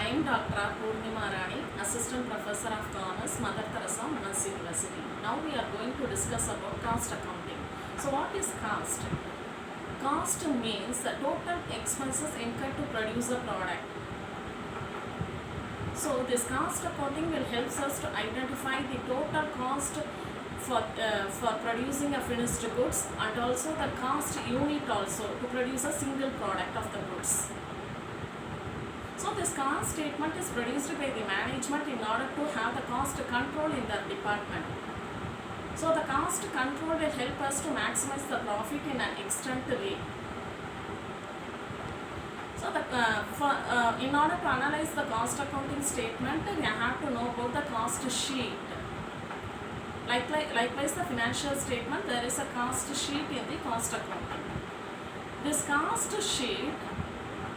I am Dr. Purnima Rani, Assistant Professor of Commerce, Mother Teresa Women's University. Now we are going to discuss about cost accounting. So what is cost? Cost means the total expenses incurred to produce a product. So this cost accounting will help us to identify the total cost for producing a finished goods and also the cost unit also to produce a single product of the goods. So this cost statement is produced by the management in order to have the cost control in their department. So the cost control will help us to maximize the profit in an extent way. So in order to analyze the cost accounting statement, we have to know about the cost sheet. Likewise, the financial statement, there is a cost sheet in the cost accounting. This cost sheet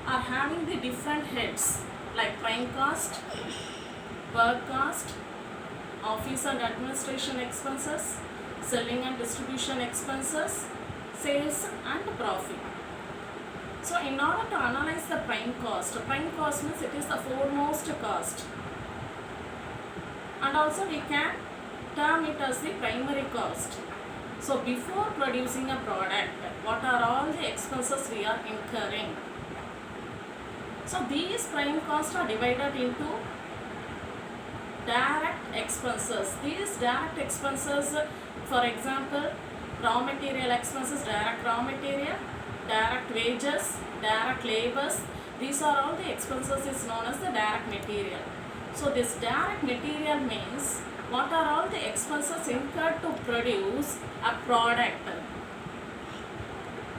are having the different heads like prime cost, work cost, office and administration expenses, selling and distribution expenses, sales and profit. So in order to analyze the prime cost means it is the foremost cost, and also we can term it as the primary cost. So before producing a product, what are all the expenses we are incurring? So these prime costs are divided into direct expenses. These direct expenses, for example, raw material expenses, direct raw material, direct wages, direct labors, these are all the expenses is known as the direct material. So this direct material means what are all the expenses incurred to produce a product.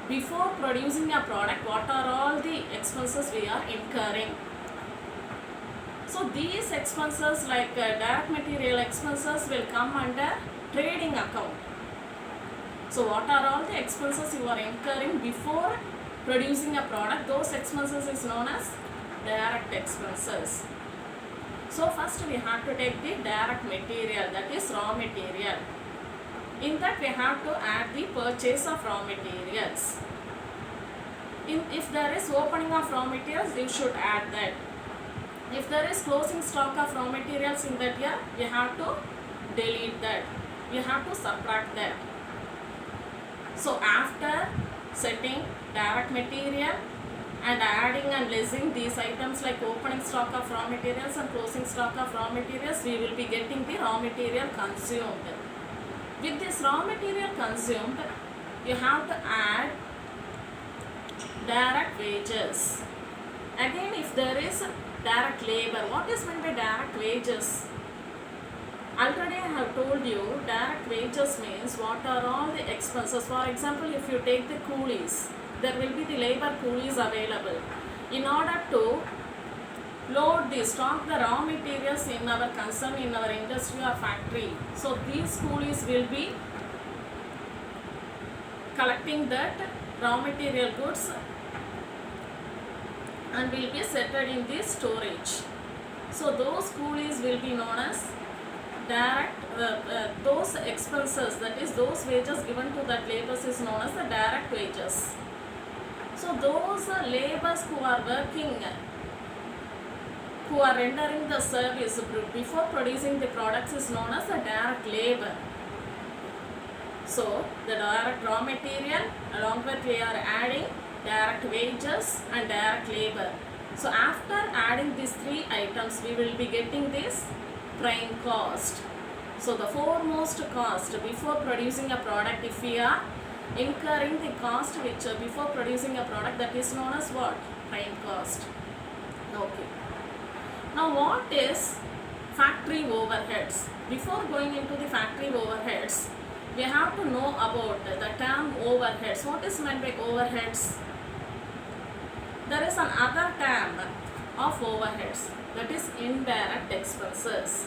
Before producing a product, what are all the expenses we are incurring? So these expenses like direct material expenses will come under trading account. So what are all the expenses you are incurring before producing a product? Those expenses is known as direct expenses. So first we have to take the direct material, that is raw material. In that we have to add the purchase of raw materials. If there is opening of raw materials, you should add that. If there is closing stock of raw materials in that year, we have to delete that. We have to subtract that. So after setting direct material and adding and lessing these items like opening stock of raw materials and closing stock of raw materials, we will be getting the raw material consumed. With this raw material consumed, you have to add direct wages. Again, if there is direct labor, what is meant by direct wages? Already I have told you, direct wages means what are all the expenses. For example, if you take the coolies, there will be the labor coolies available. In order to load the stock, the raw materials in our concern, in our industry or factory, so these coolies will be collecting that raw material goods and will be settled in the storage. So those coolies will be known as direct, those expenses, that is those wages given to that laborers is known as the direct wages. So those laborers who are working, who are rendering the service before producing the products is known as the direct labor. So the direct raw material, along with we are adding direct wages and direct labor. So after adding these three items, we will be getting this prime cost. So the foremost cost before producing a product, if we are incurring the cost which before producing a product, that is known as what? Prime cost. Okay. Now what is factory overheads? Before going into the factory overheads, we have to know about the term overheads. What is meant by overheads? There is another term of overheads, that is indirect expenses.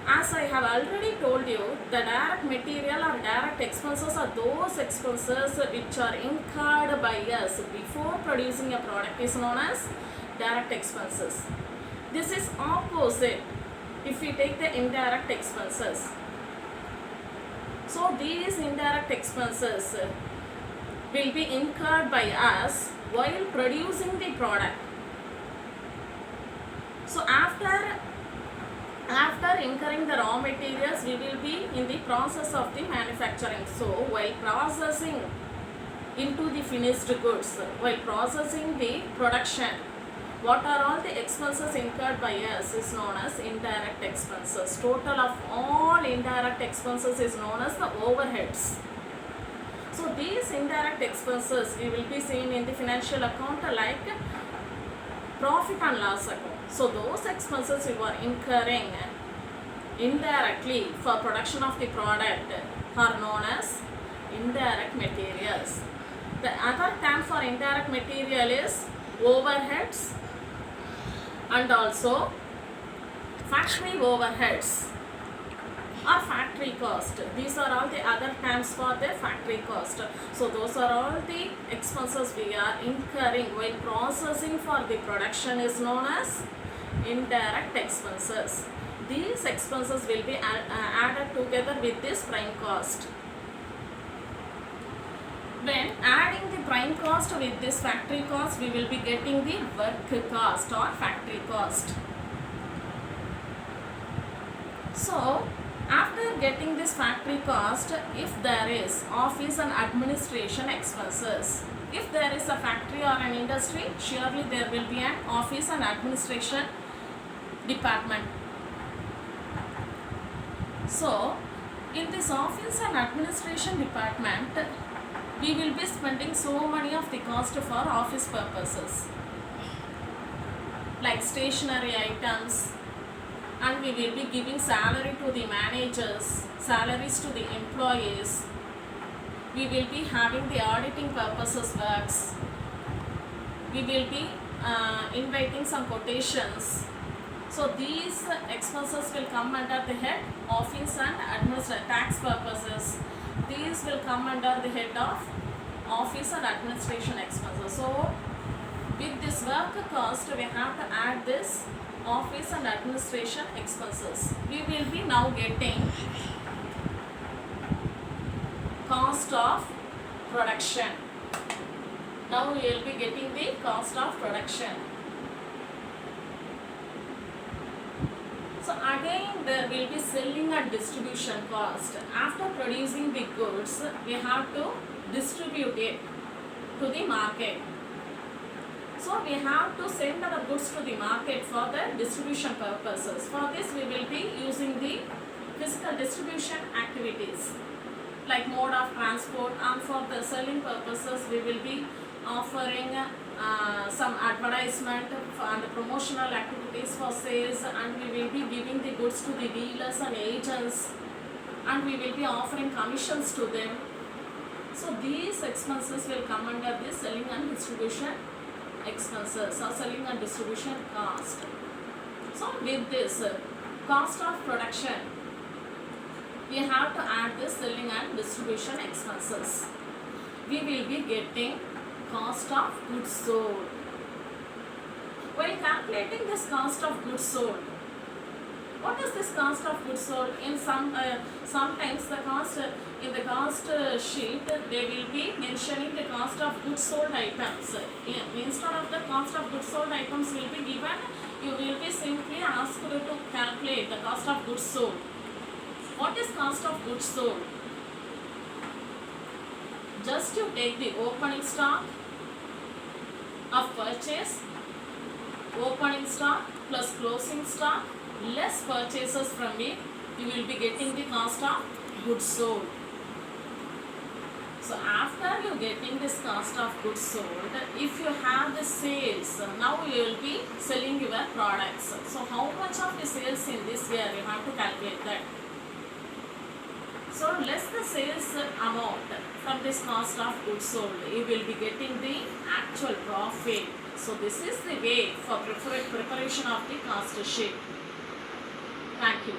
As I have already told you, the direct material or direct expenses are those expenses which are incurred by us before producing a product is known as direct expenses. This is opposite if we take the indirect expenses. So these indirect expenses will be incurred by us while producing the product. So incurring the raw materials, we will be in the process of the manufacturing. So while processing into the finished goods, while processing the production, what are all the expenses incurred by us is known as indirect expenses. Total of all indirect expenses is known as the overheads. So these indirect expenses we will be seeing in the financial account like profit and loss account. So those expenses you are incurring indirectly for production of the product are known as indirect materials. The other term for indirect material is overheads and also factory overheads or factory cost. These are all the other terms for the factory cost. So those are all the expenses we are incurring while processing for the production is known as indirect expenses. These expenses will be added together with this prime cost. When adding the prime cost with this factory cost, we will be getting the work cost or factory cost. So after getting this factory cost, if there is office and administration expenses, if there is a factory or an industry, surely there will be an office and administration department. So in this office and administration department, we will be spending so many of the cost for office purposes like stationery items, and we will be giving salary to the managers, salaries to the employees. We will be having the auditing purposes works. We will be inviting some quotations. So these expenses will come under the head office and administration. Tax purposes, these will come under the head of office and administration expenses. So with this work cost, we have to add this office and administration expenses. We will be now getting cost of production. Now we will be getting the cost of production. So again there will be selling and distribution cost. After producing the goods, we have to distribute it to the market. So we have to send our goods to the market for the distribution purposes. For this we will be using the physical distribution activities like mode of transport, and for the selling purposes we will be offering some advertisement and promotional activities for sales, and we will be giving the goods to the dealers and agents, and we will be offering commissions to them. So these expenses will come under the selling and distribution expenses or selling and distribution cost. So with this cost of production, we have to add the selling and distribution expenses. We will be getting cost of goods sold. While calculating this cost of goods sold, what is this cost of goods sold? In sometimes the cost in the cost sheet they will be mentioning the cost of goods sold items. Instead of the cost of goods sold items will be given, you will be simply asked to calculate the cost of goods sold. What is cost of goods sold? Just you take the opening stock of purchase, opening stock plus closing stock less purchases from it, you will be getting the cost of goods sold. So after you getting this cost of goods sold, if you have the sales, now you will be selling your products. So how much of the sales in this year, you have to calculate that. So less the sales amount from this cost of goods sold, you will be getting the actual profit. So this is the way for preparation of the cost sheet. Thank you.